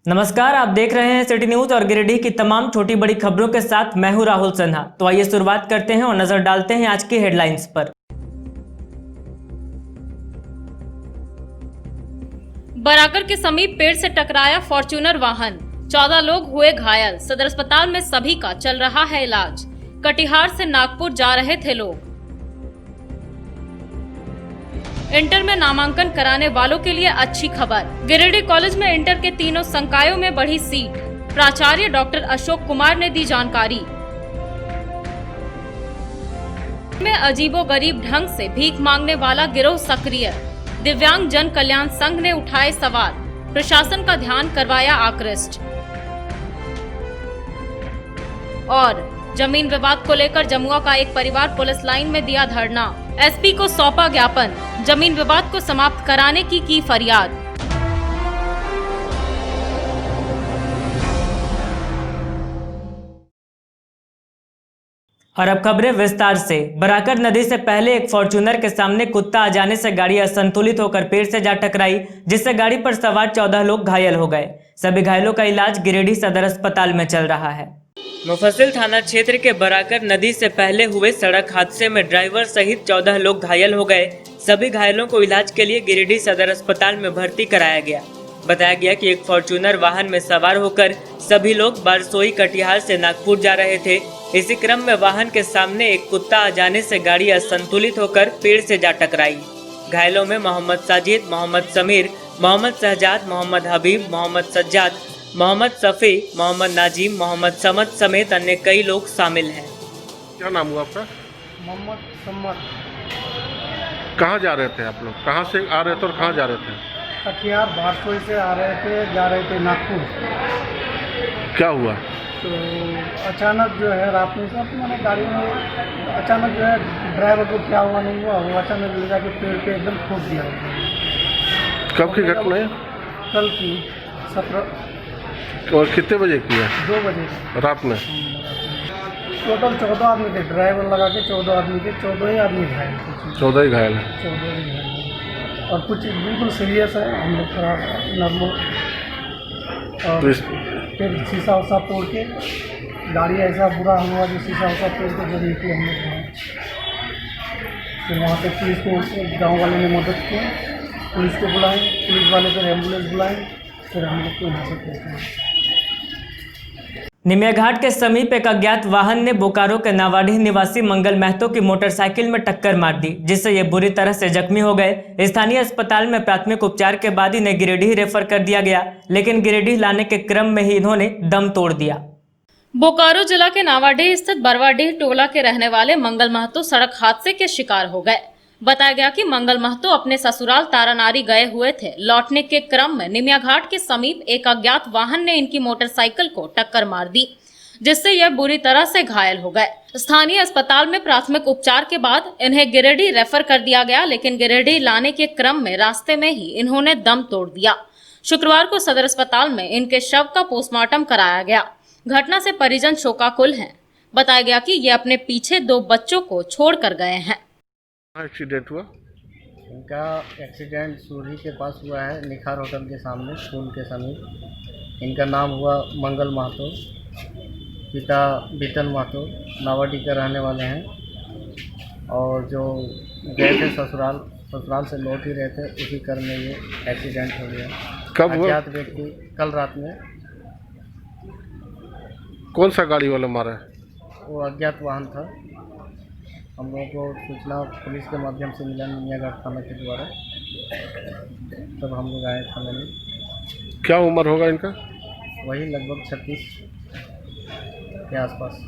नमस्कार, आप देख रहे हैं सिटी न्यूज और गिरिडीह की तमाम छोटी बड़ी खबरों के साथ मैं हूं राहुल सिन्हा। तो आइए शुरुआत करते हैं और नजर डालते हैं आज की हेडलाइंस पर। बराकर के समीप पेड़ से टकराया फॉर्च्यूनर वाहन, 14 लोग हुए घायल। सदर अस्पताल में सभी का चल रहा है इलाज। कटिहार से नागपुर जा रहे थे लोग। इंटर में नामांकन कराने वालों के लिए अच्छी खबर। गिरिडीह कॉलेज में इंटर के तीनों संकायों में बढ़ी सीट। प्राचार्य डॉक्टर अशोक कुमार ने दी जानकारी। में अजीबोगरीब ढंग से भीख मांगने वाला गिरोह सक्रिय। दिव्यांग जन कल्याण संघ ने उठाए सवाल। प्रशासन का ध्यान करवाया आकृष्ट। और जमीन विवाद को लेकर जमुआ का एक परिवार पुलिस लाइन में दिया धरना। एसपी को सौंपा ज्ञापन। जमीन विवाद को समाप्त कराने की फरियाद। और अब खबरें विस्तार से। बराकर नदी से पहले एक फॉर्च्यूनर के सामने कुत्ता आ जाने से गाड़ी असंतुलित होकर पेड़ से जा टकराई, जिससे गाड़ी पर सवार 14 लोग घायल हो गए। सभी घायलों का इलाज गिरिडीह सदर अस्पताल में चल रहा है। मुफस्सिल थाना क्षेत्र के बराकर नदी से पहले हुए सड़क हादसे में ड्राइवर सहित 14 लोग घायल हो गए। सभी घायलों को इलाज के लिए गिरिडीह सदर अस्पताल में भर्ती कराया गया। बताया गया कि एक फॉर्च्यूनर वाहन में सवार होकर सभी लोग बारसोई कटिहार से नागपुर जा रहे थे। इसी क्रम में वाहन के सामने एक कुत्ता आ जाने से गाड़ी असंतुलित होकर पेड़ से जा टकराई। घायलों में मोहम्मद साजिद, मोहम्मद समीर, मोहम्मद शहजाद, मोहम्मद हबीब, मोहम्मद सज्जाद, मोहम्मद सफ़ी, मोहम्मद नाजिम, मोहम्मद समद समेत अन्य कई लोग शामिल हैं। क्या नाम हुआ आपका? मोहम्मद सम्मत। कहाँ जा रहे थे आप लोग? कहाँ से आ रहे थे और कहाँ जा रहे थे? कटिहार बारसोई से आ रहे थे, जा रहे थे नागपुर। क्या हुआ? तो अचानक जो है रात में सब मैंने गाड़ी में अचानक जो है ड्राइवर को क्या हुआ नहीं हुआ, वो अचानक ले जाके पेड़ पे एकदम ठोक दिया। कब की घटना है? कल की 17 और कितने बजे की है? 2 बजे रात में। टोटल 14 आदमी थे, ड्राइवर लगा के 14 आदमी थे। 14 ही आदमी घायल थे। 14 ही घायल है। 14 ही घायल हैं। और कुछ बिल्कुल सीरियस है, हम लोग थोड़ा नॉर्मल। और फिर शीशा उसा तोड़ के गाड़ी ऐसा बुरा हुआ जो शीशा उसा तोड़ के जब निकले हम लोग वहाँ। फिर वहाँ पे पुलिस को गाँव वाले ने मदद की, पुलिस को बुलाए, पुलिस वाले फिर एम्बुलेंस बुलाए, फिर हम लोग को यहाँ से पहुँचाए। निमिया घाट के समीप एक अज्ञात वाहन ने बोकारो के नावाडीह निवासी मंगल महतो की मोटरसाइकिल में टक्कर मार दी, जिससे ये बुरी तरह से जख्मी हो गए। स्थानीय अस्पताल में प्राथमिक उपचार के बाद इन्हें गिरिडीह रेफर कर दिया गया, लेकिन गिरिडीह लाने के क्रम में ही इन्होंने दम तोड़ दिया। बोकारो जिला के नावाडीह स्थित बरवाडीह टोला के रहने वाले मंगल महतो सड़क हादसे के शिकार हो गए। बताया गया कि मंगल महतो अपने ससुराल तारानारी गए हुए थे। लौटने के क्रम में निमिया घाट के समीप एक अज्ञात वाहन ने इनकी मोटरसाइकिल को टक्कर मार दी, जिससे यह बुरी तरह से घायल हो गए। स्थानीय अस्पताल में प्राथमिक उपचार के बाद इन्हें गिरिडीह रेफर कर दिया गया, लेकिन गिरिडीह लाने के क्रम में रास्ते में ही इन्होंने दम तोड़ दिया। शुक्रवार को सदर अस्पताल में इनके शव का पोस्टमार्टम कराया गया। घटना से परिजन शोकाकुल हैं। बताया गया कि ये अपने पीछे 2 बच्चों को छोड़ कर गए हैं। एक्सीडेंट हुआ? इनका एक्सीडेंट सूरी के पास हुआ है, निखार होटल के सामने, स्कूल के समीप। इनका नाम हुआ मंगल महतो, पिता बीतन महतो, नावाडी के रहने वाले हैं। और जो गए थे ससुराल से लौट ही रहे थे, उसी क्रम में ये एक्सीडेंट हो गया। कब हुआ? अज्ञात व्यक्ति कल रात में। कौन सा गाड़ी वाला मारा है? वो अज्ञात वाहन था। हम लोगों को सूचना पुलिस के माध्यम से मिला, निमिया घाट थाना के द्वारा। तब हम लोग आए थाने में। क्या उम्र होगा इनका? वही लगभग 36 के आसपास।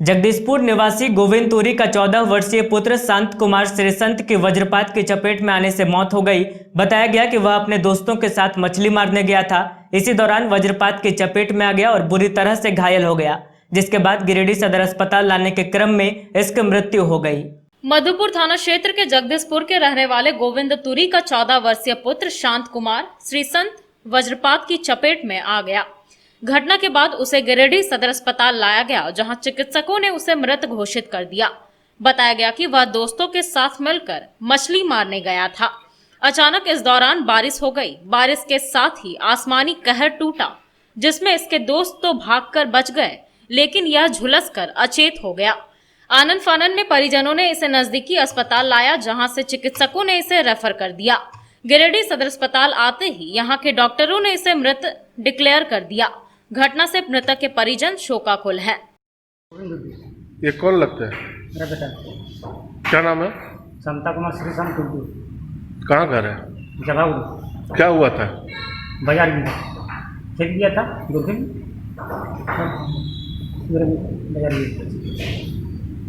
जगदीशपुर निवासी गोविंद तुरी का 14 वर्षीय पुत्र शांत कुमार श्रीसंत की वज्रपात की चपेट में आने से मौत हो गई। बताया गया कि वह अपने दोस्तों के साथ मछली मारने गया था। इसी दौरान वज्रपात की चपेट में आ गया और बुरी तरह से घायल हो गया, जिसके बाद गिरिडीह सदर अस्पताल लाने के क्रम में इसकी मृत्यु हो गई। मधुपुर थाना क्षेत्र के जगदीशपुर के रहने वाले गोविंद तुरी का 14 वर्षीय पुत्र शांत कुमार श्रीसंत वज्रपात की चपेट में आ गया। घटना के बाद उसे गिरिडीह सदर अस्पताल लाया गया, जहां चिकित्सकों ने उसे मृत घोषित कर दिया। बताया गया कि वह दोस्तों के साथ मिलकर मछली मारने गया था। अचानक इस दौरान बारिश हो गई। बारिश के साथ ही आसमानी कहर टूटा, जिसमें इसके दोस्त तो भागकर बच गए, लेकिन यह झुलसकर अचेत हो गया। आनन फानन में परिजनों ने इसे नजदीकी अस्पताल लाया, जहां से चिकित्सकों ने इसे रेफर कर दिया। गिरिडीह सदर अस्पताल आते ही यहां के डॉक्टरों ने इसे मृत डिक्लेयर कर दिया। घटना से मृतक के परिजन शोकाकुल हैं। ये कौन लगता है? मेरा बेटा क्या नाम है? शांता कुमार श्रीशांत टुड्डू, कहाँ घर है? जलाउर क्या हुआ था? बाजार में फेंक दिया था दूरबीन बाजार में।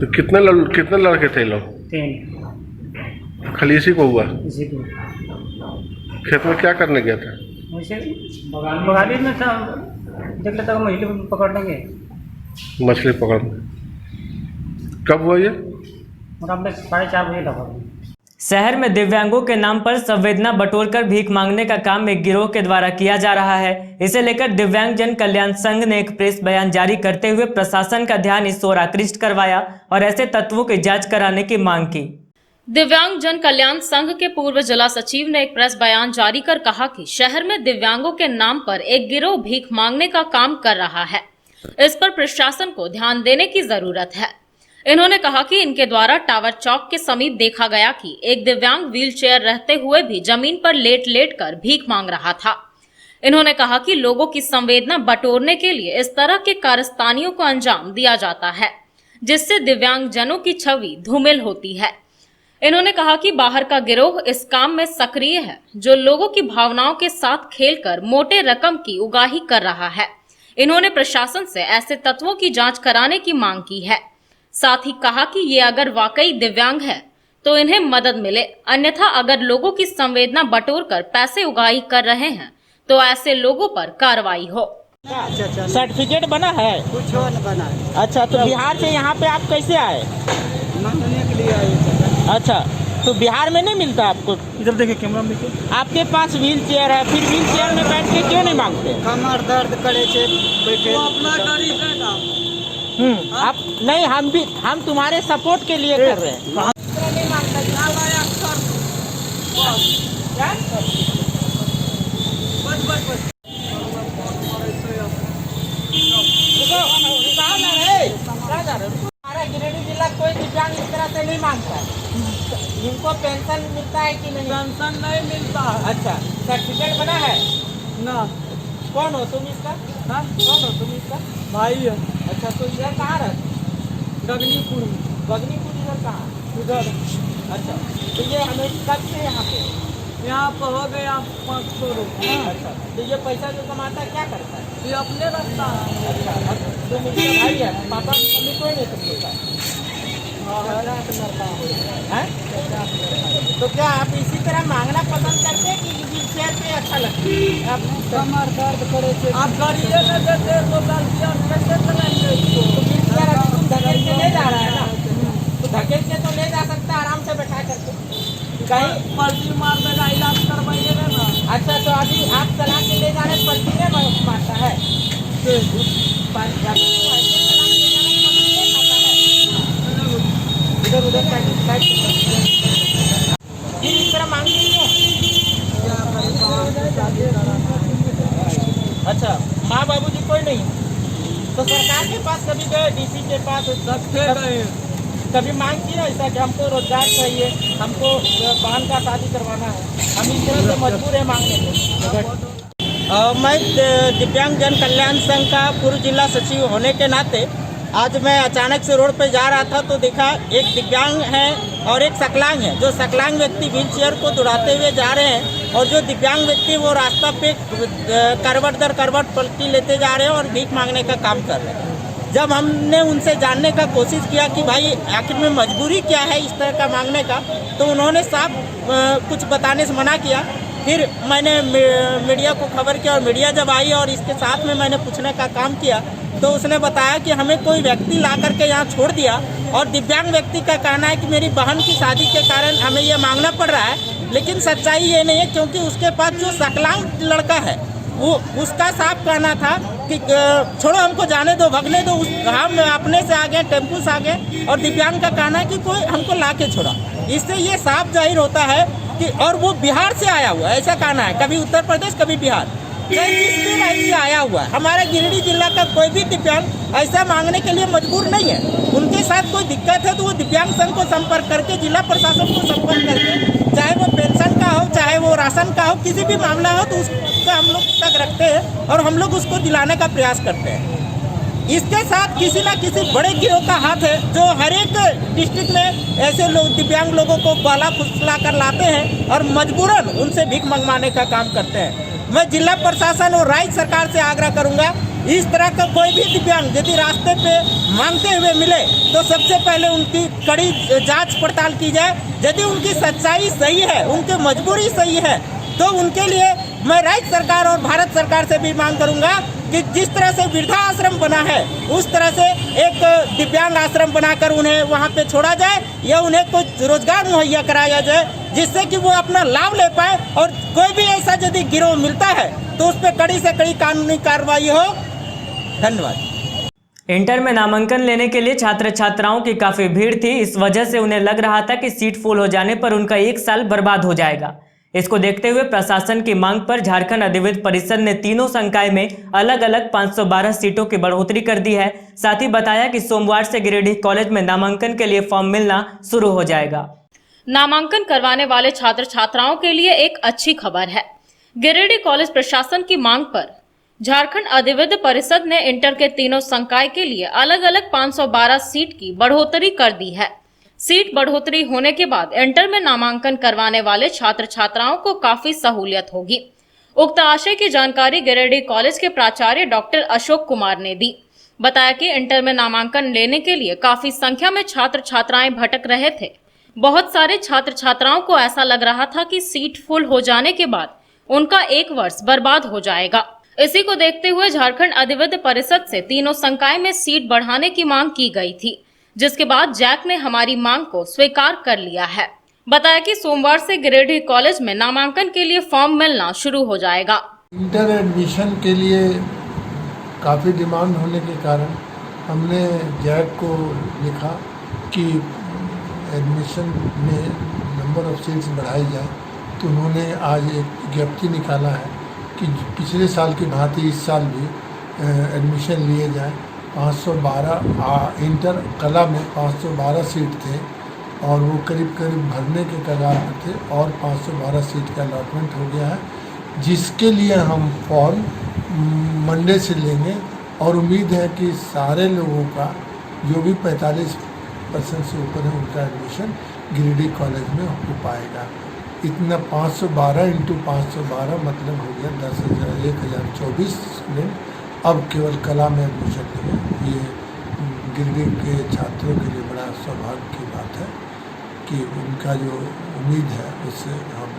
तो कितने लड़के थे लोग? 3 खाली इसी को हुआ? इसी को खेत में क्या करने गया था? वैसे बगाली में था, देख लेता हूँ मछली पकड़ लेंगे। मछली पकड़ने कब हुआ ये? मोटामोटी 4:30 बजे लगा। शहर में दिव्यांगों के नाम पर संवेदना बटोरकर भीख मांगने का काम एक गिरोह के द्वारा किया जा रहा है। इसे लेकर दिव्यांग जन कल्याण संघ ने एक प्रेस बयान जारी करते हुए प्रशासन का ध्यान इस ओर आकृष्ट करवाया और ऐसे तत्वों की जांच कराने की मांग की। दिव्यांग जन कल्याण संघ के पूर्व जिला सचिव ने एक प्रेस बयान जारी कर कहा कि शहर में दिव्यांगों के नाम पर एक गिरोह भीख मांगने का काम कर रहा है। इस पर प्रशासन को ध्यान देने की जरूरत है। इन्होंने कहा कि इनके द्वारा टावर चौक के समीप देखा गया कि एक दिव्यांग व्हीलचेयर रहते हुए भी जमीन पर लेट लेट कर भीख मांग रहा था। इन्होंने कहा कि लोगों की संवेदना बटोरने के लिए इस तरह के कारस्तानियों को अंजाम दिया जाता है, जिससे दिव्यांग जनों की छवि धूमिल होती है। इन्होंने कहा कि बाहर का गिरोह इस काम में सक्रिय है, जो लोगों की भावनाओं के साथ खेलकर मोटे रकम की उगाही कर रहा है। इन्होंने प्रशासन से ऐसे तत्वों की जांच कराने की मांग की है। साथ ही कहा कि ये अगर वाकई दिव्यांग है तो इन्हें मदद मिले, अन्यथा अगर लोगों की संवेदना बटोरकर पैसे उगाही कर रहे हैं तो ऐसे लोगों पर कार्रवाई हो। सर्टिफिकेट बना है? कुछ न बना है। अच्छा, तो बिहार से यहाँ पे आप कैसे आए? मांगने के लिए आए। अच्छा, तो बिहार में नहीं मिलता आपको? इधर देखिए, कैमरा में देखिए। आपके पास व्हील चेयर है, फिर व्हील चेयर में बैठ के क्यों नहीं मांगते? कमर दर्द करे छे बैठे। अपना गाड़ी है ना। आप नहीं, हम तुम्हारे सपोर्ट के लिए कर रहे हैं। हमारा गिरिडीह जिला कोई दिव्यांग इस तरह से नहीं मांगता है। इनको पेंशन मिलता है कि नहीं? पेंशन नहीं मिलता है। अच्छा, सर्टिफिकेट बना है ना। कौन हो तुम इसका? हाँ? कौन हो तुम इसका? भाई है। अच्छा, तो इधर कहाँ रहते? गगनीपुर में। गगनीपुर इधर कहाँ? उधर। अच्छा, तो ये हमें कब से यहाँ पे? यहाँ पर हो गया 500 रुपये। अच्छा, तो ये पैसा जो कमाता है क्या करता है? ये अपने रखता है। अच्छा, तुम इसका भाई है? पापा मम्मी कोई नहीं तुम लोग का? हैं? तो क्या आप इसी तरह मांगना पसंद करते हैं कि व्हीलचेयर पे अच्छा लगता है? आप कमर दर्द करे छे। आप गाड़िए में देते तो गलतियाँ कैसे चलेंगे इसको? तो व्हीलचेयर अगर तुम धकेल के ले जा रहा है ना, तो धकेल के तो ले जा सकता है आराम से बैठा करके। कहीं पलटी मार देगा, इलाज करवाइए ना। अच्छा, तो अभी आप चला के ले जाने पर कितने मारता है? इधर उधर साइड फिर इस तरह मांगते क्यों? अच्छा, माँ बाबू जी कोई नहीं? तो सरकार के पास कभी गए? डीसी के पास कभी मांग की ना ऐसा कि हमको रोजगार चाहिए, हमको बहन का शादी करवाना है, हम इस तरह से मजबूर है मांगने को? मैं दिव्यांग जन कल्याण संघ का पूर्व जिला सचिव होने के नाते आज मैं अचानक से रोड पर जा रहा था तो देखा एक दिव्यांग है और एक सकलांग है। जो सकलांग व्यक्ति व्हील चेयर को दौड़ाते हुए जा रहे हैं और जो दिव्यांग व्यक्ति वो रास्ता पे करवट दर करवट पलटी लेते जा रहे हैं और भीख मांगने का काम कर रहे हैं। जब हमने उनसे जानने का कोशिश किया कि भाई आखिर में मजबूरी क्या है इस तरह का मांगने का, तो उन्होंने साफ कुछ बताने से मना किया। फिर मैंने मीडिया को खबर किया और मीडिया जब आई और इसके साथ में मैंने पूछने का काम किया तो उसने बताया कि हमें कोई व्यक्ति ला करके यहाँ छोड़ दिया और दिव्यांग व्यक्ति का कहना है कि मेरी बहन की शादी के कारण हमें ये मांगना पड़ रहा है। लेकिन सच्चाई ये नहीं है, क्योंकि उसके पास जो सकलांग लड़का है वो उसका साफ कहना था कि छोड़ो हमको जाने दो, भगने दो, हम अपने से आ गए, टेम्पू से आ गए। और दिव्यांग का कहना है कि कोई हमको ला के छोड़ा। इससे ये साफ जाहिर होता है और वो बिहार से आया हुआ है, ऐसा कहना है, कभी उत्तर प्रदेश कभी बिहार, किसी राज्य से आया हुआ है। हमारे गिरिडीह जिला का कोई भी दिव्यांग ऐसा मांगने के लिए मजबूर नहीं है। उनके साथ कोई दिक्कत है तो वो दिव्यांग संघ को संपर्क करके, जिला प्रशासन को संपर्क करके, चाहे वो पेंशन का हो, चाहे वो राशन का हो, किसी भी मामला हो तो उसका हम लोग तक रखते हैं और हम लोग उसको दिलाने का प्रयास करते हैं। इसके साथ किसी ना किसी बड़े गिरोह का हाथ है जो हर एक डिस्ट्रिक्ट में ऐसे लोग दिव्यांग लोगों को बाला फुसला कर लाते हैं और मजबूरन उनसे भीख मंगवाने का काम करते हैं। मैं जिला प्रशासन और राज्य सरकार से आग्रह करूंगा, इस तरह का कोई भी दिव्यांग यदि रास्ते पे मांगते हुए मिले तो सबसे पहले उनकी कड़ी जांच पड़ताल की जाए। यदि उनकी सच्चाई सही है, उनकी मजबूरी सही है, तो उनके लिए मैं राज्य सरकार और भारत सरकार से भी मांग करूंगा कि जिस तरह से वृद्धा आश्रम बना है उस तरह से एक दिव्यांग आश्रम बनाकर उन्हें वहां पे छोड़ा जाए या उन्हें कुछ रोजगार मुहैया कराया जाए, जिससे कि वो अपना लाभ ले पाए। और कोई भी ऐसा यदि गिरोह मिलता है तो उस पर कड़ी से कड़ी कानूनी कार्रवाई हो। धन्यवाद। इंटर में नामांकन लेने के लिए छात्र छात्राओं की काफी भीड़ थी। इस वजह से उन्हें लग रहा था कि सीट फुल हो जाने पर उनका 1 साल बर्बाद हो जाएगा। इसको देखते हुए प्रशासन की मांग पर झारखंड अधिविद्य परिषद ने तीनों संकाय में अलग अलग 512 सीटों की बढ़ोतरी कर दी है। साथ ही बताया कि सोमवार से गिरिडीह कॉलेज में नामांकन के लिए फॉर्म मिलना शुरू हो जाएगा। नामांकन करवाने वाले छात्र छात्राओं के लिए एक अच्छी खबर है। गिरिडीह कॉलेज प्रशासन की मांग पर झारखंड अधिविद्य परिषद ने इंटर के तीनों संकाय के लिए अलग अलग 512 सीट की बढ़ोतरी कर दी है। सीट बढ़ोतरी होने के बाद इंटर में नामांकन करवाने वाले छात्र छात्राओं को काफी सहूलियत होगी। उक्त आशय की जानकारी गिरिडीह कॉलेज के प्राचार्य डॉक्टर अशोक कुमार ने दी। बताया कि इंटर में नामांकन लेने के लिए काफी संख्या में छात्र छात्राएं भटक रहे थे। बहुत सारे छात्र छात्राओं को ऐसा लग रहा था कि सीट फुल हो जाने के बाद उनका 1 वर्ष बर्बाद हो जाएगा। इसी को देखते हुए झारखंड अधिविद्य परिषद से तीनों संकाय में सीट बढ़ाने की मांग की गई थी, जिसके बाद जैक ने हमारी मांग को स्वीकार कर लिया है। बताया कि सोमवार से गिरिडीह कॉलेज में नामांकन के लिए फॉर्म मिलना शुरू हो जाएगा। इंटर एडमिशन के लिए काफ़ी डिमांड होने के कारण हमने जैक को लिखा कि एडमिशन में नंबर ऑफ सीट्स बढ़ाई जाए। तो उन्होंने आज एक विज्ञप्ति निकाला है कि पिछले साल की भांति इस साल भी एडमिशन लिए जाए। 512 इंटर कला में 512 सीट थे और वो करीब करीब भरने के कगार पर थे और 512 सीट का अलॉटमेंट हो गया है, जिसके लिए हम फॉर्म मंडे से लेंगे और उम्मीद है कि सारे लोगों का जो भी 45% से ऊपर है उनका एडमिशन गिरिडीह कॉलेज में हो पाएगा। इतना 512 इंटू 512 मतलब हो गया 10,024 स्टूडेंट अब केवल कला में एडमिशन लेंगे। ये गिरिडीह के छात्रों के लिए बड़ा सौभाग्य की बात है कि उनका जो उम्मीद है उससे हम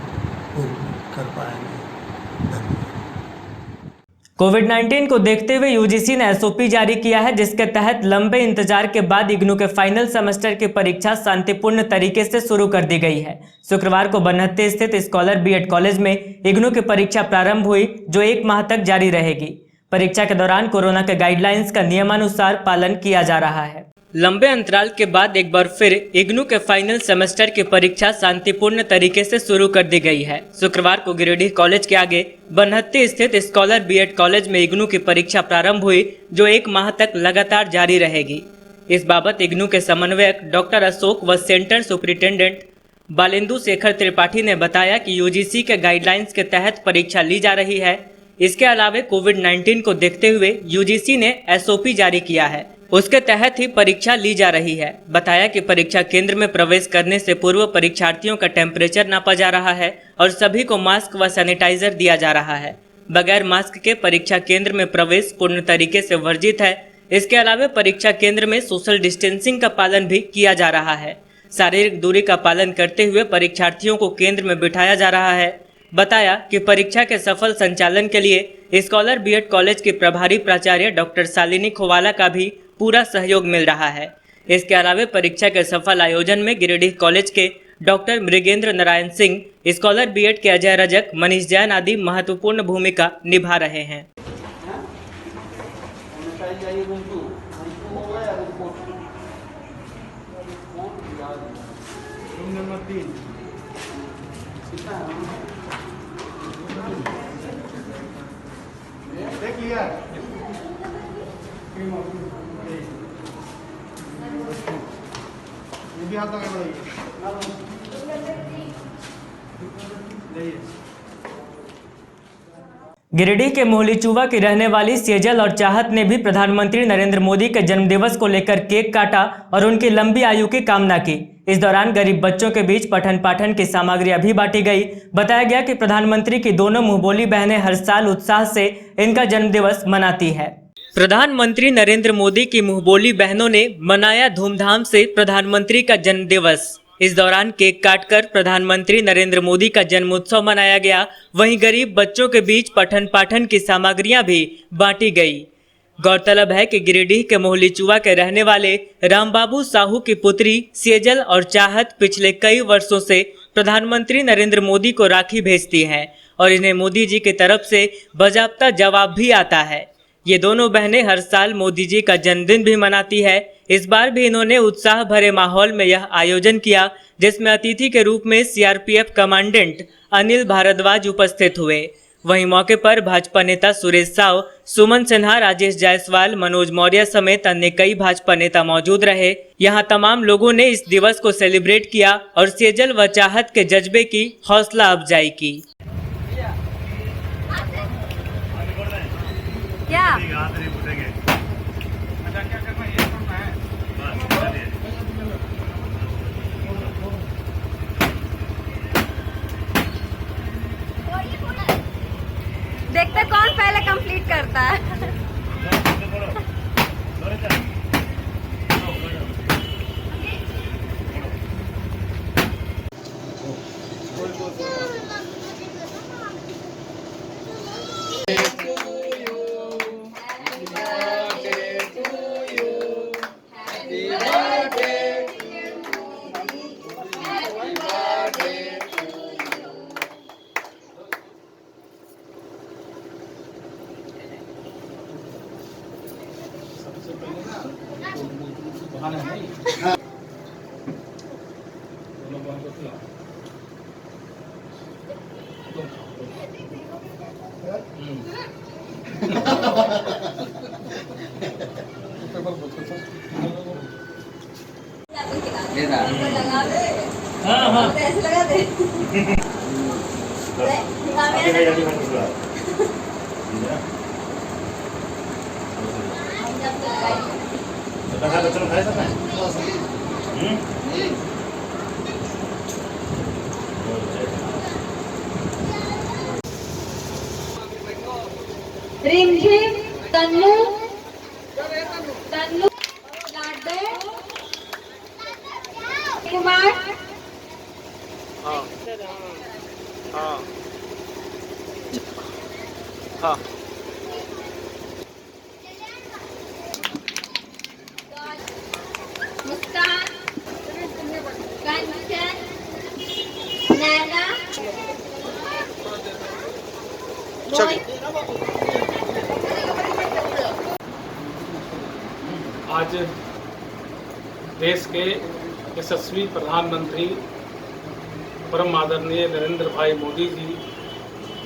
पूर्ण कर पाएंगे। धन्यवाद। कोविड-19 को देखते हुए यूजीसी ने एसओपी जारी किया है, जिसके तहत लंबे इंतजार के बाद इग्नू के फाइनल सेमेस्टर की परीक्षा शांतिपूर्ण तरीके से शुरू कर दी गई है। शुक्रवार को बनहत्ते स्थित स्कॉलर बीएड कॉलेज में इग्नू की परीक्षा प्रारंभ हुई, जो 1 माह तक जारी रहेगी। परीक्षा के दौरान कोरोना के गाइडलाइंस का नियमानुसार पालन किया जा रहा है। लंबे अंतराल के बाद एक बार फिर इग्नू के फाइनल सेमेस्टर की परीक्षा शांतिपूर्ण तरीके से शुरू कर दी गई है। शुक्रवार को गिरिडीह कॉलेज के आगे बनहत्ते स्थित स्कॉलर बीएड कॉलेज में इग्नू की परीक्षा प्रारंभ हुई, जो 1 माह तक लगातार जारी रहेगी। इस बाबत इग्नू के समन्वयक डॉक्टर अशोक व सेंटर सुपरिटेंडेंट बालेंदु शेखर त्रिपाठी ने बताया कि यूजीसी के गाइडलाइंस के तहत परीक्षा ली जा रही है। इसके अलावा कोविड-19 को देखते हुए यूजीसी ने एसओपी जारी किया है, उसके तहत ही परीक्षा ली जा रही है। बताया कि परीक्षा केंद्र में प्रवेश करने से पूर्व परीक्षार्थियों का टेम्परेचर नापा जा रहा है और सभी को मास्क व सैनिटाइजर दिया जा रहा है। बगैर मास्क के परीक्षा केंद्र में प्रवेश पूर्ण तरीके से वर्जित है। इसके अलावा परीक्षा केंद्र में सोशल डिस्टेंसिंग का पालन भी किया जा रहा है। शारीरिक दूरी का पालन करते हुए परीक्षार्थियों को केंद्र में बिठाया जा रहा है। बताया कि परीक्षा के सफल संचालन के लिए स्कॉलर बीएड कॉलेज के प्रभारी प्राचार्य डॉक्टर शालिनी खोवाला का भी पूरा सहयोग मिल रहा है। इसके अलावा परीक्षा के सफल आयोजन में गिरिडीह कॉलेज के doctor Mrigendra Narayan Singh, scholar BEd के अजय रजक, मनीष जैन आदि महत्वपूर्ण भूमिका निभा रहे हैं। गिरिडीह के मोहलीचुवा की रहने वाली सेजल और चाहत ने भी प्रधानमंत्री नरेंद्र मोदी के जन्मदिवस को लेकर केक काटा और उनकी लंबी आयु की कामना की। इस दौरान गरीब बच्चों के बीच पठन पाठन की सामग्रियां भी बांटी गई। बताया गया कि प्रधानमंत्री की दोनों मुंहबोली बहनें हर साल उत्साह से इनका जन्मदिवस मनाती है। प्रधानमंत्री नरेंद्र मोदी की मुंहबोली बहनों ने मनाया धूमधाम से प्रधानमंत्री का जन्मदिवस। इस दौरान केक काटकर प्रधानमंत्री नरेंद्र मोदी का जन्मोत्सव मनाया गया। वहीं गरीब बच्चों के बीच पठन पाठन की सामग्रियां भी बांटी गई। गौरतलब है कि गिरिडीह के मोहलीचुवा के रहने वाले रामबाबू साहू की पुत्री सेजल और चाहत पिछले कई वर्षों से प्रधानमंत्री नरेंद्र मोदी को राखी भेजती हैं और इन्हें मोदी जी की तरफ से बाकायदा जवाब भी आता है। ये दोनों बहनें हर साल मोदी जी का जन्मदिन भी मनाती है। इस बार भी इन्होंने उत्साह भरे माहौल में यह आयोजन किया, जिसमें अतिथि के रूप में सीआरपीएफ कमांडेंट अनिल भारद्वाज उपस्थित हुए। वहीं मौके पर भाजपा नेता सुरेश साव, सुमन सिन्हा, राजेश जायसवाल, मनोज मौर्य समेत अन्य कई भाजपा नेता मौजूद रहे। यहां तमाम लोगों ने इस दिवस को सेलिब्रेट किया और सेजल व चाहत के जज्बे की हौसला अफजाई की। देखते कौन पहले कंप्लीट करता है। ऐसे लगा दे। रिमझिम तन्नू तन्नू लाडे कुमार मुस्कान कंचन नैना आज देश के यशस्वी प्रधानमंत्री परम आदरणीय नरेंद्र भाई मोदी जी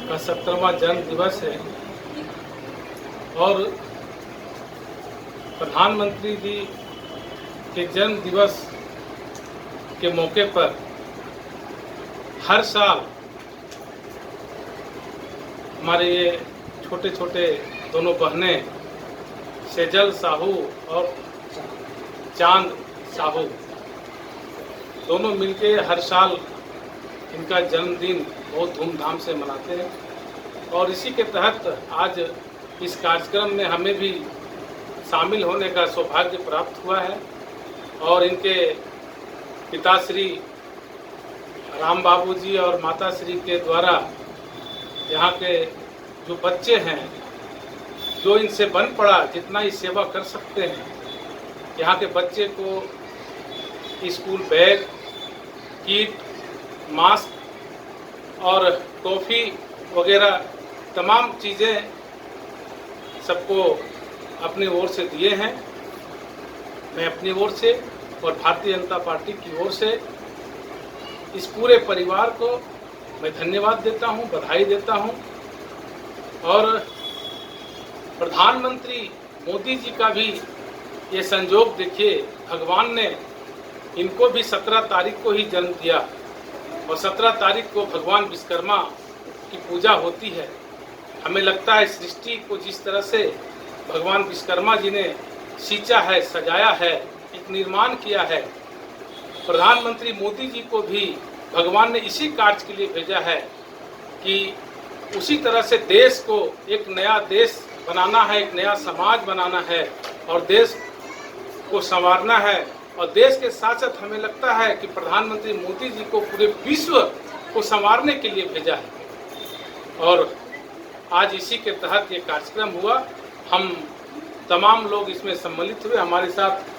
का 70वां जन्म दिवस है और प्रधानमंत्री जी के जन्म दिवस के मौके पर हर साल हमारे ये छोटे छोटे दोनों बहनें सेजल साहू और चांद साहू दोनों मिलके हर साल इनका जन्मदिन बहुत धूमधाम से मनाते हैं और इसी के तहत आज इस कार्यक्रम में हमें भी शामिल होने का सौभाग्य प्राप्त हुआ है और इनके पिताश्री राम बाबू जी और माताश्री के द्वारा यहाँ के जो बच्चे हैं जो इनसे बन पड़ा जितना ही सेवा कर सकते हैं, यहाँ के बच्चे को स्कूल बैग, किट, मास्क और टॉफ़ी वगैरह तमाम चीज़ें सबको अपनी ओर से दिए हैं। मैं अपनी ओर से और भारतीय जनता पार्टी की ओर से इस पूरे परिवार को मैं धन्यवाद देता हूं, बधाई देता हूं। और प्रधानमंत्री मोदी जी का भी ये संयोग देखिए, भगवान ने इनको भी 17 तारीख को ही जन्म दिया और 17 तारीख को भगवान विश्वकर्मा की पूजा होती है। हमें लगता है सृष्टि को जिस तरह से भगवान विश्वकर्मा जी ने सींचा है, सजाया है, एक निर्माण किया है, प्रधानमंत्री मोदी जी को भी भगवान ने इसी कार्य के लिए भेजा है कि उसी तरह से देश को एक नया देश बनाना है, एक नया समाज बनाना है और देश को संवारना है। और देश के साथ साथ हमें लगता है कि प्रधानमंत्री मोदी जी को पूरे विश्व को संवारने के लिए भेजा है और आज इसी के तहत ये कार्यक्रम हुआ। हम तमाम लोग इसमें सम्मिलित हुए। हमारे साथ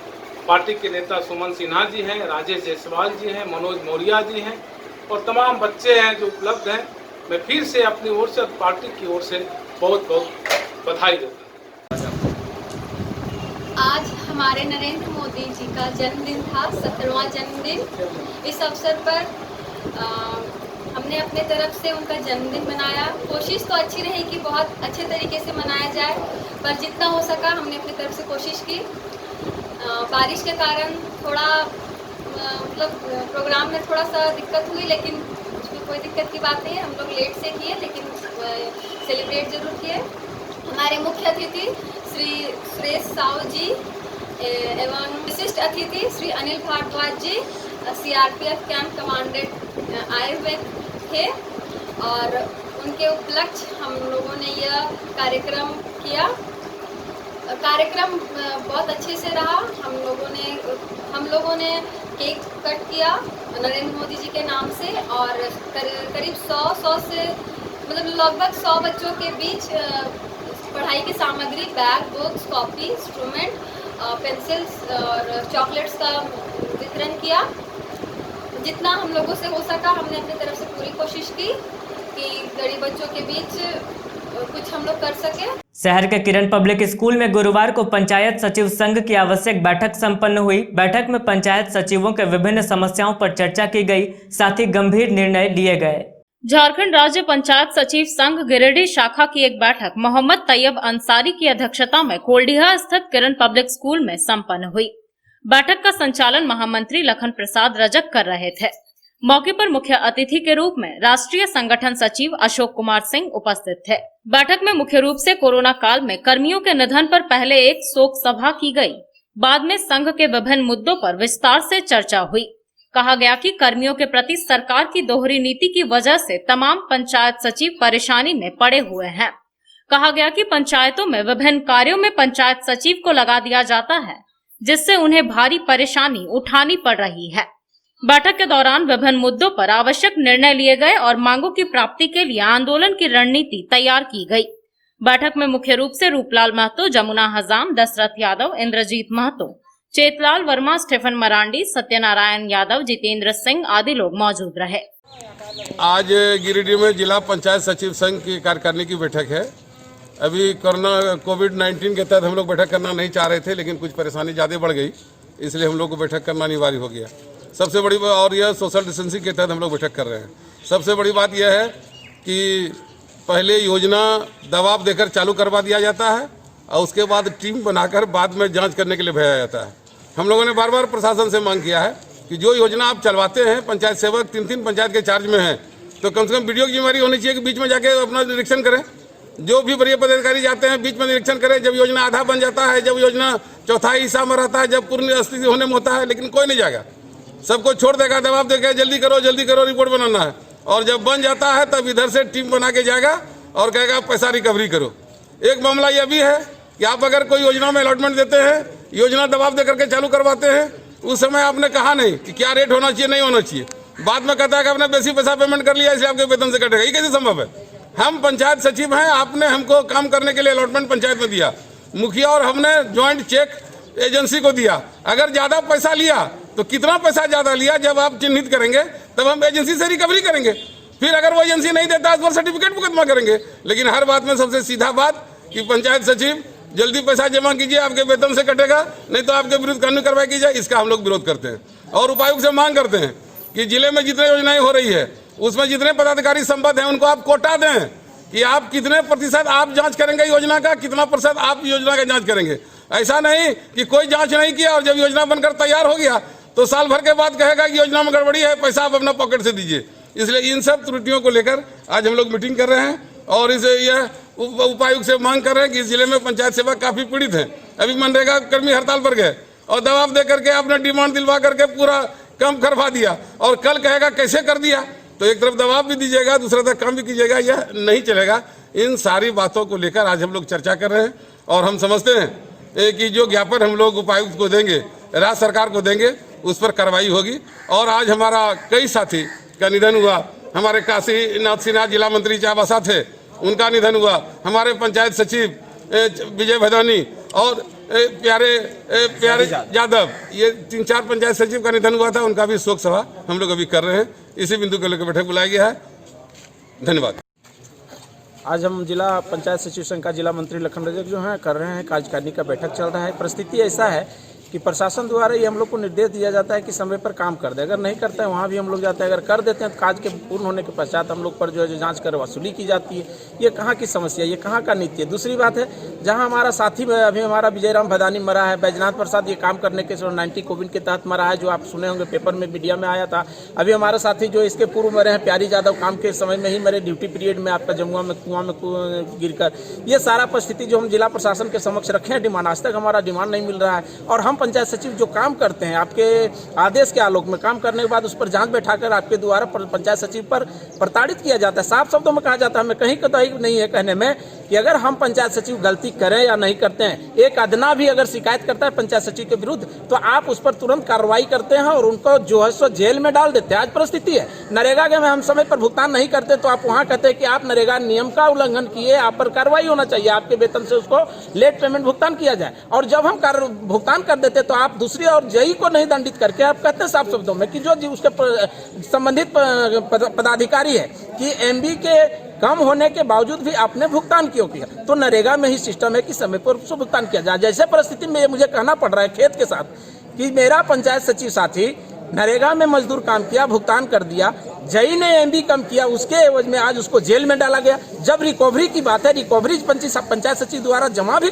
पार्टी के नेता सुमन सिन्हा जी हैं, राजेश जायसवाल जी हैं, मनोज मौर्य जी हैं और तमाम बच्चे हैं जो उपलब्ध हैं। मैं फिर से अपनी ओर से पार्टी की ओर से बहुत बहुत बधाई देता हूँ। आज हमारे नरेंद्र मोदी जी का जन्मदिन था, 17वां जन्मदिन। इस अवसर पर हमने अपने तरफ से उनका जन्मदिन मनाया। कोशिश तो अच्छी रही कि बहुत अच्छे तरीके से मनाया जाए, पर जितना हो सका हमने अपनी तरफ से कोशिश की। बारिश के कारण थोड़ा मतलब प्रोग्राम में थोड़ा सा दिक्कत हुई, लेकिन उसमें कोई दिक्कत की बात नहीं है। हम लोग लेट से किए लेकिन सेलिब्रेट जरूर किए। हमारे मुख्य अतिथि श्री सुरेश साहू जी एवं विशिष्ट अतिथि श्री अनिल भारद्वाज जी CRPF कैंप कमांडेंट आए हुए थे और उनके उपलक्ष्य हम लोगों ने यह कार्यक्रम किया। कार्यक्रम बहुत अच्छे से रहा। हम लोगों ने केक कट किया नरेंद्र मोदी जी के नाम से और करीब 100 से मतलब लगभग 100 बच्चों के बीच पढ़ाई की सामग्री, bag, books, copy, instrument, pencils और चॉकलेट्स का वितरण किया। जितना हम लोगों से हो सका हमने अपनी तरफ से पूरी कोशिश की कि गरीब बच्चों के बीच कुछ हम लोग कर सके। शहर के किरण पब्लिक स्कूल में गुरुवार को पंचायत सचिव संघ की आवश्यक बैठक संपन्न हुई। बैठक में पंचायत सचिवों के विभिन्न समस्याओं पर चर्चा की गई, साथ ही गंभीर निर्णय लिए गए। झारखंड राज्य पंचायत सचिव संघ गिरिडीह शाखा की एक बैठक मोहम्मद तैयब अंसारी की अध्यक्षता में कोल्डिहा स्थित किरण पब्लिक स्कूल में संपन्न हुई। बैठक का संचालन महामंत्री लखन प्रसाद रजक कर रहे थे। मौके पर मुख्य अतिथि के रूप में राष्ट्रीय संगठन सचिव अशोक कुमार सिंह उपस्थित थे। बैठक में मुख्य रूप से कोरोना काल में कर्मियों के निधन पर पहले एक शोक सभा की गई। बाद में संघ के विभिन्न मुद्दों पर विस्तार से चर्चा हुई। कहा गया कि कर्मियों के प्रति सरकार की दोहरी नीति की वजह से तमाम पंचायत सचिव परेशानी में पड़े हुए हैं। कहा गया कि पंचायतों में विभिन्न कार्यों में पंचायत सचिव को लगा दिया जाता है, जिससे उन्हें भारी परेशानी उठानी पड़ रही है। बैठक के दौरान विभिन्न मुद्दों पर आवश्यक निर्णय लिए गए और मांगों की प्राप्ति के लिए आंदोलन की रणनीति तैयार की गई। बैठक में मुख्य रूप से रूपलाल महतो, जमुना हजाम, दशरथ यादव, इंद्रजीत महतो, चेतलाल वर्मा, स्टेफन मरांडी, सत्यनारायण यादव, जितेंद्र सिंह आदि लोग मौजूद रहे। आज गिरिडीह में जिला पंचायत सचिव संघ की कार्यकारिणी की बैठक है। अभी कोविड-19 के तहत हम लोग बैठक करना नहीं चाह रहे थे, लेकिन कुछ परेशानी ज़्यादा बढ़ गई, इसलिए हम लोग को बैठक करना अनिवार्य हो गया। सबसे बड़ी बात, और यह सोशल डिस्टेंसिंग के तहत हम लोग बैठक कर रहे हैं। सबसे बड़ी बात यह है कि पहले योजना दबाव देकर चालू करवा दिया जाता है और उसके बाद टीम बनाकर बाद में जांच करने के लिए भेजा जाता है। हम लोगों ने बार बार प्रशासन से मांग किया है कि जो योजना आप चलवाते हैं, पंचायत सेवक 3-3 पंचायत के चार्ज में हैं, तो कम से कम वीडियो की जिम्मेदारी होनी चाहिए कि बीच में जाके अपना निरीक्षण करें। जो भी वरीय पदाधिकारी जाते हैं बीच में निरीक्षण करें। जब योजना आधा बन जाता है, जब योजना चौथाई हिस्सा में रहता है, जब पूर्ण स्थिति होने में होता है, लेकिन कोई नहीं जाएगा, सबको छोड़ देगा, दबाव देगा, जल्दी करो रिपोर्ट बनाना है। और जब बन जाता है तब इधर से टीम बना के जाएगा और कहेगा पैसा रिकवरी करो। एक मामला यह भी है कि आप अगर कोई योजना में अलॉटमेंट देते हैं, योजना दबाव दे करके चालू करवाते हैं, उस समय आपने कहा नहीं कि क्या रेट होना चाहिए, नहीं होना चाहिए, बाद में कहता है कि आपने बेसी पैसा पेमेंट कर लिया इसलिए आपके वेतन से कटेगा। ये कैसे संभव है? हम पंचायत सचिव हैं, आपने हमको काम करने के लिए अलॉटमेंट पंचायत में दिया, मुखिया और हमने ज्वाइंट चेक एजेंसी को दिया। अगर ज़्यादा पैसा लिया तो कितना पैसा ज़्यादा लिया जब आप चिन्हित करेंगे तब हम एजेंसी से रिकवरी करेंगे। फिर अगर वो एजेंसी नहीं देता है तो सर्टिफिकेट मुकदमा करेंगे। लेकिन हर बात में सबसे सीधा बात कि पंचायत सचिव जल्दी पैसा जमा कीजिए, आपके वेतन से कटेगा, नहीं तो आपके विरुद्ध कानूनी कार्रवाई की जाए। इसका हम लोग विरोध करते हैं और उपायुक्त से मांग करते हैं कि जिले में जितनी योजनाएं हो रही है उसमें जितने पदाधिकारी संबद्ध हैं उनको आप कोटा दें कि आप कितने प्रतिशत आप जांच करेंगे योजना का, कितना प्रतिशत आप योजना का जांच करेंगे। ऐसा नहीं कि कोई जांच नहीं किया और जब योजना बनकर तैयार हो गया तो साल भर के बाद कहेगा कि योजना में गड़बड़ी है, पैसा आप अपना पॉकेट से दीजिए। इसलिए इन सब त्रुटियों को लेकर आज हम लोग मीटिंग कर रहे हैं और इसे यह उपायुक्त से मांग कर रहे हैं कि इस जिले में पंचायत सेवा काफी पीड़ित है। अभी मनरेगा कर्मी हड़ताल पर गए और दबाव दे करके अपना डिमांड दिलवा करके पूरा काम करवा दिया और कल कहेगा कैसे कर दिया। तो एक तरफ दबाव भी दीजिएगा, दूसरा तरफ काम भी कीजिएगा, यह नहीं चलेगा। इन सारी बातों को लेकर आज हम लोग चर्चा कर रहे हैं और हम समझते हैं कि जो ज्ञापन हम लोग उपायुक्त को देंगे, राज्य सरकार को देंगे, उस पर कार्रवाई होगी। और आज हमारा कई साथी का निधन हुआ, हमारे काशीनाथ सिन्हा जिला मंत्री चाबासा थे, उनका निधन हुआ, हमारे पंचायत सचिव विजय भदौनी और प्यारे यादव, ये 3-4 पंचायत सचिव का निधन हुआ था, उनका भी शोक सभा हम लोग अभी कर रहे हैं। इसी बिंदु को लेकर बैठक बुलाया गया है। धन्यवाद। आज हम जिला पंचायत सचिव संघ का जिला मंत्री लखन रजक जो हैं कर रहे हैं, कार्यकारिणी का बैठक चल रहा है। परिस्थिति ऐसा है कि प्रशासन द्वारा ये हम लोग को निर्देश दिया जाता है कि समय पर काम कर दे, अगर नहीं करते हैं वहाँ भी हम लोग जाते हैं, अगर कर देते हैं तो काज के पूर्ण होने के पश्चात हम लोग पर जो है जांच कर वसूली की जाती है। ये कहाँ की समस्या, ये कहाँ का नीति है। दूसरी बात है, जहाँ हमारा साथी अभी हमारा विजयराम भदानी मरा है, बैजनाथ प्रसाद ये काम करने के 90 कोविड के तहत मरा है, जो आप सुने होंगे पेपर में मीडिया में आया था। अभी हमारे साथी जो इसके पूर्व मरे हैं, प्यारी यादव काम के समय में ही मरे, ड्यूटी पीरियड में आपका जमुआ में कुआं में गिरकर। ये सारा परिस्थिति जो हम जिला प्रशासन के समक्ष रखे हैं डिमांड, आज तक हमारा डिमांड नहीं मिल रहा है। और हम पंचायत सचिव जो काम करते हैं आपके आदेश के आलोक में काम करने के बाद उस पर जांच बैठाकर आपके द्वारा पंचायत सचिव पर प्रताड़ित किया जाता है। साफ शब्दों में कहा जाता है, मैं कहीं कतई नहीं है कहने में कि अगर हम पंचायत सचिव गलती करें या नहीं करते हैं, एक अदना भी अगर शिकायत करता है पंचायत सचिव के विरुद्ध तो आप उस पर तुरंत कार्रवाई करते हैं और उनको जो है सो जेल में डाल देते हैं। आज परिस्थिति है नरेगा के में हम समय पर भुगतान नहीं करते तो आप वहां कहते हैं कि आप नरेगा नियम का उल्लंघन किए, आप पर कार्रवाई होना चाहिए, आपके वेतन से उसको लेट पेमेंट भुगतान किया जाए। और जब हम भुगतान कर देते तो आप दूसरी और जई को नहीं दंडित करके आप कहते हैं साफ शब्दों में कि जो उसके संबंधित पदाधिकारी है कि एमबी के कम होने के बावजूद भी आपने भुगतान क्यों किया। तो नरेगा में ही सिस्टम है कि समय पर उसको भुगतान किया जाए। जैसे परिस्थिति में मुझे कहना पड़ रहा है खेत के साथ कि मेरा पंचायत सचिव साथी नरेगा में मजदूर काम किया, भुगतान कर दिया, जई ने एमबी कम किया, उसके एवज में आज उसको जेल में डाला गया। जब रिकवरी की बात है, रिकवरी पंचायत सचिव द्वारा जमा भी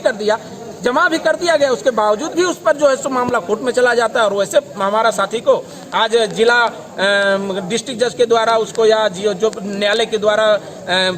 कर दिया गया, उसके बावजूद भी उस पर जो है सो मामला कोर्ट में चला जाता है। और वैसे हमारा साथी को आज जिला डिस्ट्रिक्ट जज के द्वारा उसको या जो न्यायालय के द्वारा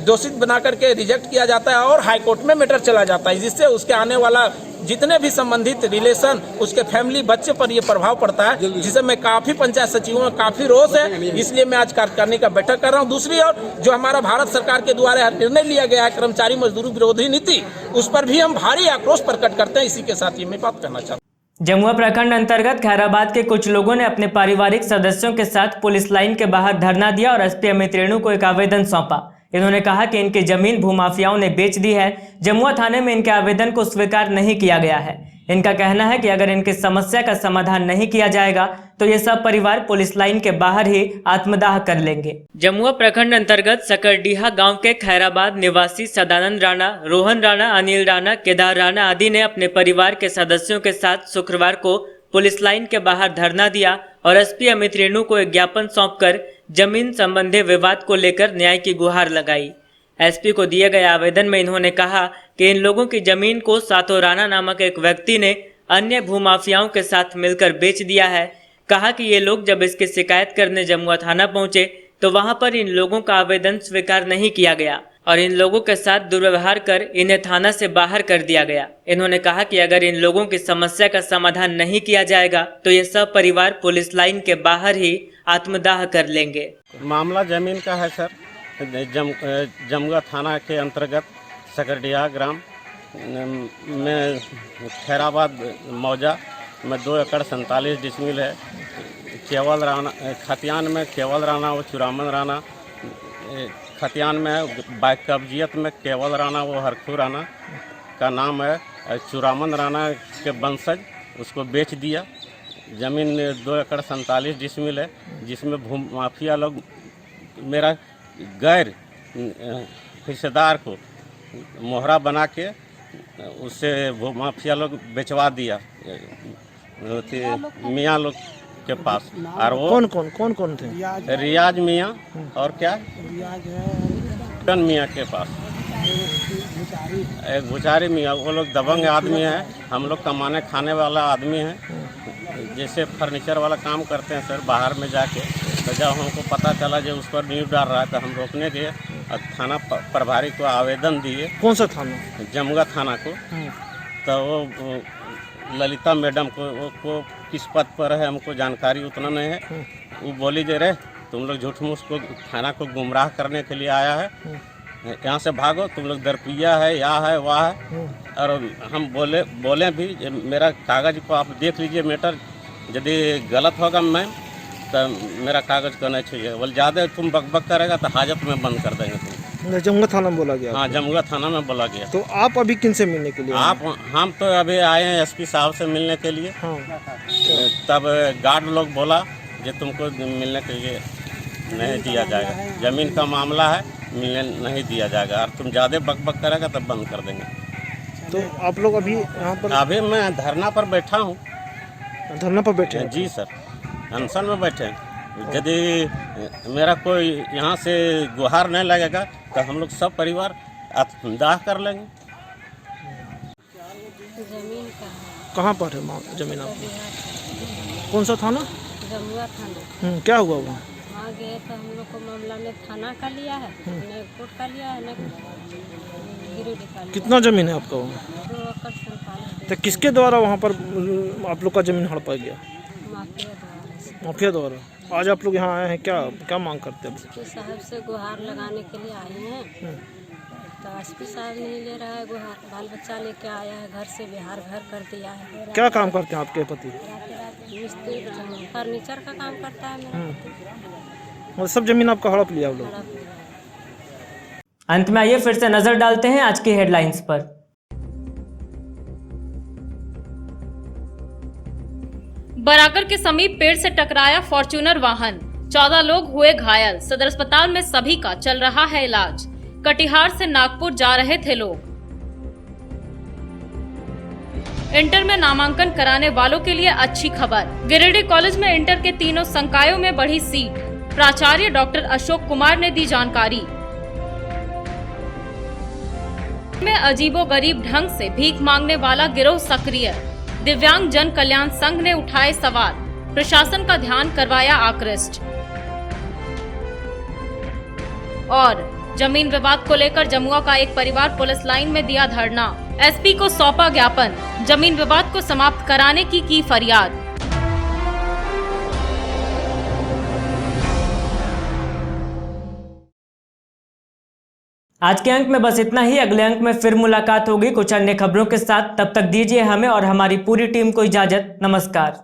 दोषित बना करके रिजेक्ट किया जाता है और हाई कोर्ट में मैटर चला जाता है, जिससे उसके आने वाला जितने भी संबंधित रिलेशन उसके फैमिली बच्चे पर ये प्रभाव पड़ता है, जिसे मैं काफी पंचायत सचिवों में काफी रोष है। इसलिए मैं आज कार्यकारिणी का बैठक कर रहा हूँ। दूसरी ओर जो हमारा भारत सरकार के द्वारा निर्णय लिया गया है कर्मचारी मजदूर विरोधी नीति, उस पर भी हम भारी आक्रोश प्रकट करते हैं। इसी के साथ ये मैं बात करना चाहता हूँ। जमुआ प्रखंड अंतर्गत खैराबाद के कुछ लोगों ने अपने पारिवारिक सदस्यों के साथ पुलिस लाइन के बाहर धरना दिया और एसपी अमित रेणु को एक आवेदन सौंपा। इन्होंने कहा कि इनकी जमीन भूमाफियाओं ने बेच दी है। जमुआ थाने में इनके आवेदन को स्वीकार नहीं किया गया है। इनका कहना है कि अगर इनकी समस्या का समाधान नहीं किया जाएगा तो ये सब परिवार पुलिस लाइन के बाहर ही आत्मदाह कर लेंगे। जमुआ प्रखंड अंतर्गत सकरडीहा गांव के खैराबाद निवासी सदानंद राणा, रोहन राणा, अनिल राणा, केदार राणा आदि ने अपने परिवार के सदस्यों के साथ शुक्रवार को पुलिस लाइन के बाहर धरना दिया और एसपी अमित रेणु को एक ज्ञापन सौंपकर जमीन संबंधी विवाद को लेकर न्याय की गुहार लगाई। एसपी को दिए गए आवेदन में इन्होंने कहा कि इन लोगों की जमीन को सातो राणा नामक एक व्यक्ति ने अन्य भूमाफियाओं के साथ मिलकर बेच दिया है। कहा कि ये लोग जब इसकी शिकायत करने जमुआ थाना पहुंचे तो वहां पर इन लोगों का आवेदन स्वीकार नहीं किया गया और इन लोगों के साथ दुर्व्यवहार कर इन्हें थाना से बाहर कर दिया गया। इन्होंने कहा कि अगर इन लोगों की समस्या का समाधान नहीं किया जाएगा तो ये सब परिवार पुलिस लाइन के बाहर ही आत्मदाह कर लेंगे। मामला जमीन का है सर, जमुआ थाना के अंतर्गत सकरडीहा ग्राम में खैराबाद मौजा में 2 एकड़ 47 डिसमिल है। केवल राणा खतियान में केवल राणा व चुरामन राणा, खतियान में बाकब्जियत में केवल राणा व हरखू राणा का नाम है। चुरामन राणा के वंशज उसको बेच दिया। ज़मीन 2 एकड़ 47 डिसमिल है, जिसमें भूमाफिया लोग मेरा गैर हिस्सेदार को मोहरा बना के उससे भूमाफिया लोग बेचवा दिया। मियाँ लोग के पास। और वो कौन थे? रियाज मियाँ और क्या रियाज है, कन मियाँ के पास एक भुचारी मियाँ। वो लोग दबंग आदमी है, हम लोग कमाने खाने वाला आदमी है, जैसे फर्नीचर वाला काम करते हैं सर बाहर में जाके। तो जब हमको पता चला जो उस पर न्यूज़ डाल रहा है तो हम रोकने गए और थाना प्रभारी को आवेदन दिए। कौन सा थाना? जमुआ थाना को। तो वो ललिता मैडम को किस पद पर है हमको जानकारी उतना नहीं है। वो बोली जे रे तुम लोग झूठ मूठ को थाना को गुमराह करने के लिए आया है, यहाँ से भागो, तुम लोग दरपिया है, या है वह है। और हम बोले भी मेरा कागज़ को आप देख लीजिए मैटर, यदि गलत होगा मैम तो मेरा कागज़ को नहीं चाहिए। बोले ज़्यादा तुम बकबक करेगा तो हाजत में बंद कर देंगे तुम। जमुआ थाना में बोला गया? हाँ, जमुआ थाना में बोला गया। तो आप अभी किन से मिलने के लिए? हम तो अभी आए हैं एसपी साहब से मिलने के लिए। हाँ। तब गार्ड लोग बोला कि तुमको मिलने के लिए नहीं दिया जाएगा, ज़मीन का मामला है, मिलने नहीं दिया जाएगा, और तुम ज़्यादा बकबक करेगा तब बंद कर देंगे। तो आप लोग अभी यहाँ पर? अभी मैं धरना पर बैठा हूँ। धरना पर बैठे हैं? जी सर, अनशन में बैठे हैं। यदि मेरा कोई यहाँ से गुहार नहीं लगेगा तो हम लोग सब परिवार दाह कर लेंगे। जमीन का कहाँ पर है जमीन आपकी? कौन सा थाना? जमुआ थाना। क्या हुआ वहाँ? वहाँ गए तो हम लोग को मामला ने थाना का लिया है, ने कोर्ट का लिया है, ने गिरिडीह का लिया। कितना जमीन है आपका वहाँ? 2 एकड़ 47। तो किसके द्वारा वहाँ पर आप लोग का जमीन हड़पा गया? माफिया द्वारा। माफिया द्वारा। आज आप लोग यहाँ आए हैं, क्या मांग करते हैं? एसपी साहब से गुहार लगाने के लिए आए हैं, तो एसपी साहब नहीं ले रहा है गुहार। बाल बच्चा लेके आया है घर से, बिहार घर कर दिया है। क्या काम करते हैं आपके पति? मिस्त्री फर्नीचर का काम करता है मेरा पति। और सब जमीन आपका हड़प लिया आप लोग? अंत में आइए फिर से नजर डालते हैं आज की हेडलाइंस पर। बराकर के समीप पेड़ से टकराया फॉर्च्यूनर वाहन, 14 लोग हुए घायल। सदर अस्पताल में सभी का चल रहा है इलाज। कटिहार से नागपुर जा रहे थे लोग। इंटर में नामांकन कराने वालों के लिए अच्छी खबर। गिरिडीह कॉलेज में इंटर के तीनों संकायों में बढ़ी सीट। प्राचार्य डॉक्टर अशोक कुमार ने दी जानकारी। में अजीबोगरीब ढंग से भीख मांगने वाला गिरोह सक्रिय। दिव्यांग जन कल्याण संघ ने उठाए सवाल, प्रशासन का ध्यान करवाया आकृष्ट। और जमीन विवाद को लेकर जमुआ का एक परिवार पुलिस लाइन में दिया धरना। एसपी को सौंपा ज्ञापन, जमीन विवाद को समाप्त कराने की फरियाद। आज के अंक में बस इतना ही। अगले अंक में फिर मुलाकात होगी कुछ अन्य खबरों के साथ। तब तक दीजिए हमें और हमारी पूरी टीम को इजाजत। नमस्कार।